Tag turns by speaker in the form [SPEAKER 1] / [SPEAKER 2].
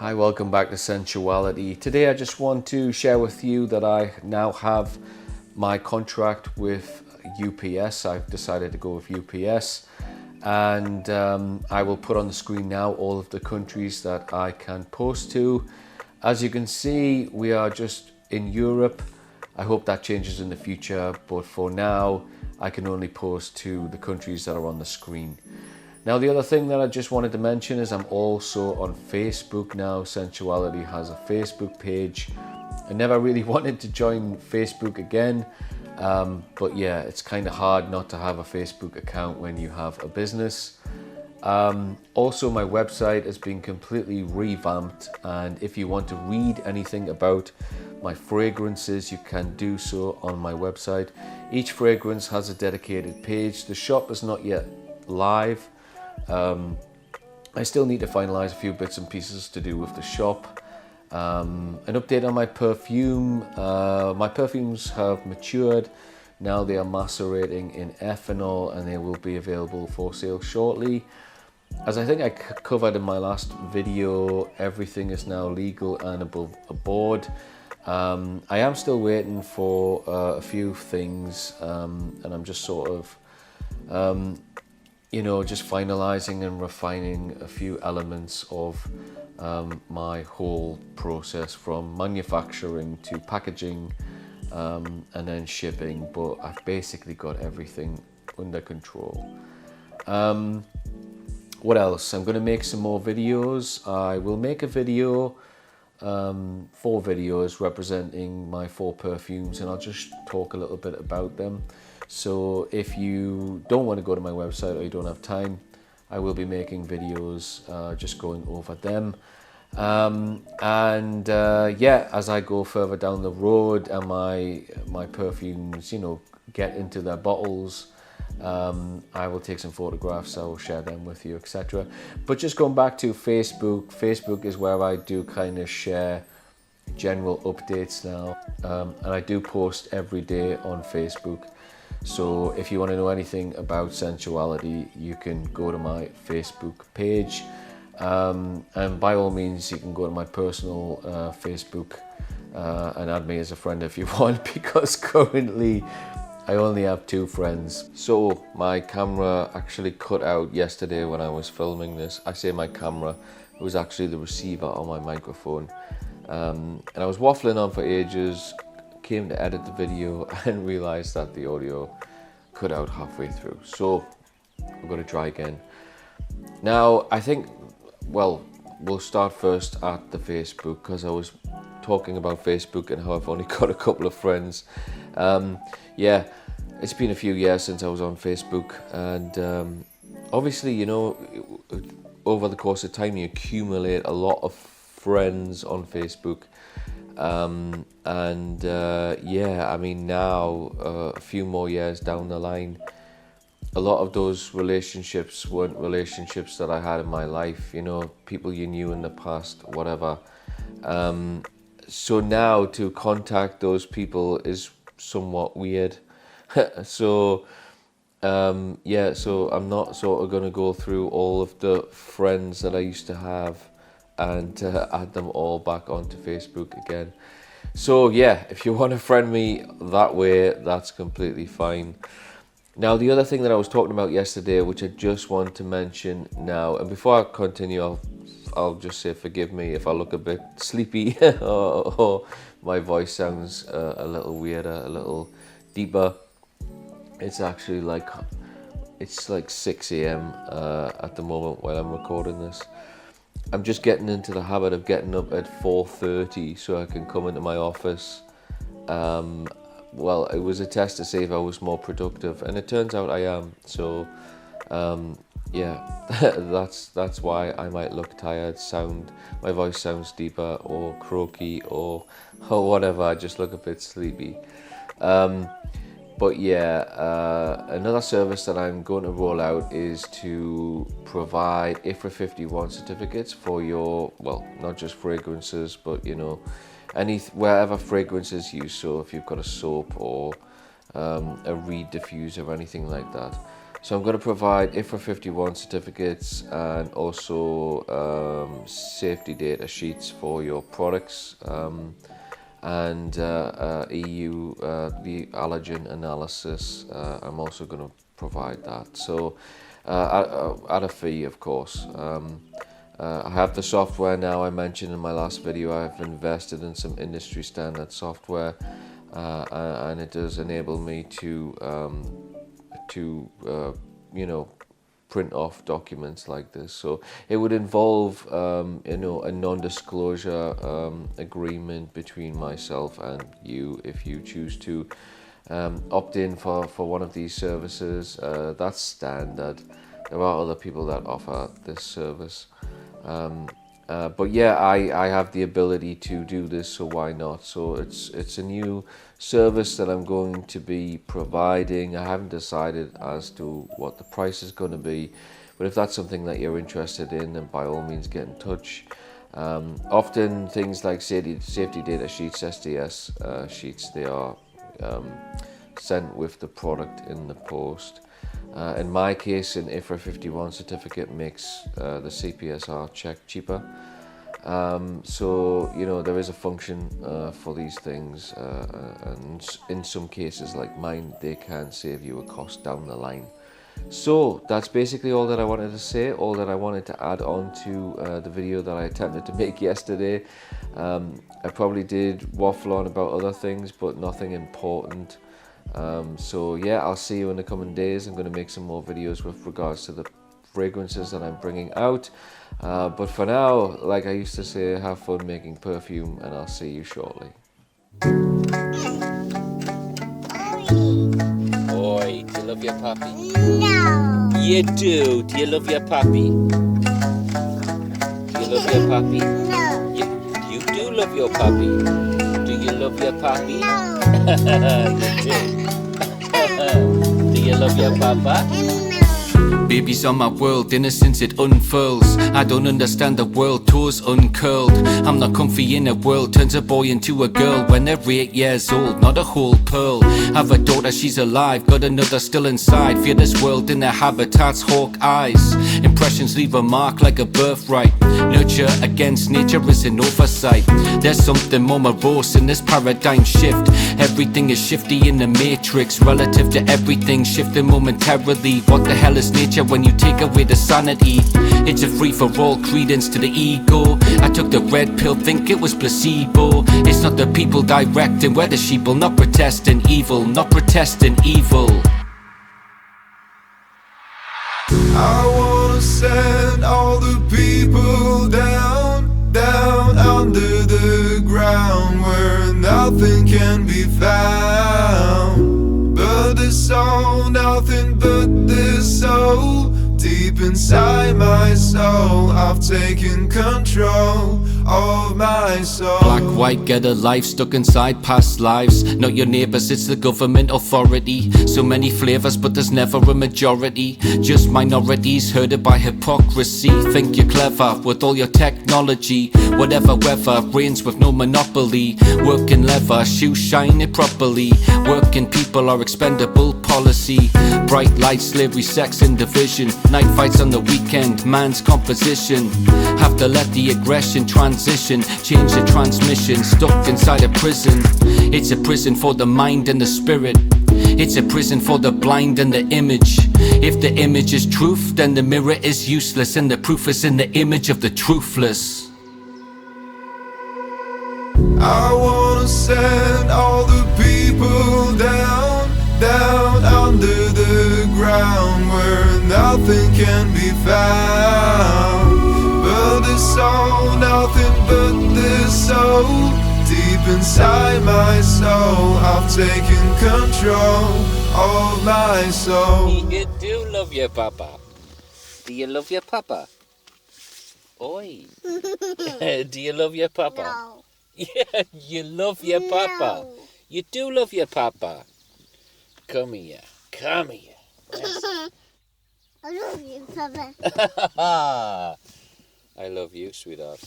[SPEAKER 1] Hi, welcome back to Scentuality. Today I just want to share with you that I now have my contract with UPS. I've decided to go with UPS, and I will put on the screen now all of the countries that I can post to. As you can see, we are just in Europe. I hope that changes in the future, but for now I can only post to the countries that are on the screen. Now, the other thing that I just wanted to mention is I'm also on Facebook now. Scentuality has a Facebook page. I never really wanted to join Facebook again, but yeah, it's kind of hard not to have a Facebook account when you have a business. Also, my website has been completely revamped, and if you want to read anything about my fragrances, you can do so on my website. Each fragrance has a dedicated page. The shop is not yet live. I still need to finalize a few bits and pieces to do with the shop. An update on my perfume. My perfumes have matured. Now they are macerating in ethanol and they will be available for sale shortly. As I think I covered in my last video, everything is now legal and above board. I am still waiting for a few things, and I'm just sort of just finalizing and refining a few elements of my whole process, from manufacturing to packaging and then shipping, but I've basically got everything under control. What else? I'm going to make some more videos. I will make a video, 4 videos representing my 4 perfumes, and I'll just talk a little bit about them. So if you don't want to go to my website or you don't have time, I will be making videos just going over them. As I go further down the road and my perfumes, get into their bottles, I will take some photographs, I will share them with you, etc. But just going back to Facebook, Facebook is where I do kind of share general updates now, and I do post every day on Facebook. So if you want to know anything about Scentuality, you can go to my Facebook page, and by all means you can go to my personal Facebook and add me as a friend if you want, because currently I only have 2 friends. So my camera actually cut out yesterday when I was filming this. I say my camera, it was actually the receiver on my microphone, and I was waffling on for ages. Came to edit the video and realized that the audio cut out halfway through, so I'm going to try again. Now I think, well, we'll start first at the Facebook, because I was talking about Facebook and how I've only got a couple of friends. Yeah, it's been a few years since I was on Facebook, and obviously, over the course of time you accumulate a lot of friends on Facebook. I mean, now a few more years down the line, a lot of those relationships weren't relationships that I had in my life, people you knew in the past, whatever. So now to contact those people is somewhat weird. So I'm not sort of going to go through all of the friends that I used to have and add them all back onto Facebook again. So yeah, if you want to friend me that way, that's completely fine. Now, the other thing that I was talking about yesterday, which I just want to mention now, and before I continue, I'll just say forgive me if I look a bit sleepy or my voice sounds a little weirder, a little deeper. It's actually like 6 a.m. At the moment while I'm recording this. I'm just getting into the habit of getting up at 4:30 so I can come into my office. Well, it was a test to see if I was more productive, and it turns out I am. So that's why I might look tired, my voice sounds deeper or croaky or whatever. I just look a bit sleepy. But yeah, another service that I'm going to roll out is to provide IFRA 51 certificates for your, well, not just fragrances, but wherever fragrance is used. So if you've got a soap or a reed diffuser or anything like that, So I'm going to provide IFRA 51 certificates and also safety data sheets for your products, and EU the allergen analysis. I'm also going to provide that, so at a fee, of course. I have the software now. I mentioned in my last video I've invested in some industry standard software, and it does enable me to you know, print off documents like this. So it would involve you know, a non-disclosure agreement between myself and you if you choose to opt in for one of these services. That's standard. There are other people that offer this service, but yeah, I have the ability to do this, so why not? So it's a new service that I'm going to be providing. I haven't decided as to what the price is going to be, but if that's something that you're interested in, then by all means get in touch. Often things like safety data sheets, SDS sheets, they are sent with the product in the post. In my case, an IFRA 51 certificate makes the CPSR check cheaper. So, you know, there is a function for these things, and in some cases like mine, they can save you a cost down the line. So that's basically all that I wanted to say, all that I wanted to add on to the video that I attempted to make yesterday. I probably did waffle on about other things, but nothing important. So yeah, I'll see you in the coming days. I'm going to make some more videos with regards to the fragrances that I'm bringing out. But for now, like I used to say, have fun making perfume, and I'll see you shortly. Oi, do you love your puppy?
[SPEAKER 2] No.
[SPEAKER 1] You do. Do you love your puppy? Do you love your puppy?
[SPEAKER 2] No.
[SPEAKER 1] You do love your puppy. Do you love your puppy?
[SPEAKER 2] No.
[SPEAKER 1] You do. Do you love your papa?
[SPEAKER 2] No.
[SPEAKER 3] Baby's on my world, innocence it unfurls. I don't understand the world, toes uncurled. I'm not comfy in a world, turns a boy into a girl when they're 8 years old, not a whole pearl. Have a daughter, she's alive, got another still inside. Fear this world in their habitats, hawk eyes. Impressions leave a mark like a birthright. Nurture against nature is an oversight. There's something more morose in this paradigm shift. Everything is shifty in the matrix, relative to everything, shifting momentarily. What the hell is nature when you take away the sanity? It's a free-for-all, credence to the ego. I took the red pill, think it was placebo. It's not the people directing, we're the sheeple, not protesting evil, not protesting evil.
[SPEAKER 4] I wanna send all the people down, down under the ground, where nothing can be found but the soul, nothing but this soul. Deep inside my soul, I've taken control of my soul.
[SPEAKER 3] Black, white, get a life stuck inside past lives. Not your neighbours, it's the government authority. So many flavours, but there's never a majority. Just minorities herded by hypocrisy. Think you're clever with all your technology. Whatever weather, reigns with no monopoly. Working leather, shoes shining properly. Working people are expendable policy. Bright lights, slavery, sex and division. Night fights on the weekend, man's composition. Have to let the aggression transition, change the transmission. Stuck inside a prison. It's a prison for the mind and the spirit. It's a prison for the blind and the image. If the image is truth, then the mirror is useless, and the proof is in the image of the truthless.
[SPEAKER 4] I wanna send all the people down, down under the ground, where nothing can be found but this soul, nothing but this soul. Deep inside my soul, I've taken control of my soul.
[SPEAKER 1] You do love your papa. Do you love your papa? Oi. Do you love your papa?
[SPEAKER 2] No.
[SPEAKER 1] Yeah, you love your papa.
[SPEAKER 2] No.
[SPEAKER 1] You do love your papa. Come here. Come here. Yes.
[SPEAKER 2] I love you, Papa.
[SPEAKER 1] I love you, sweetheart.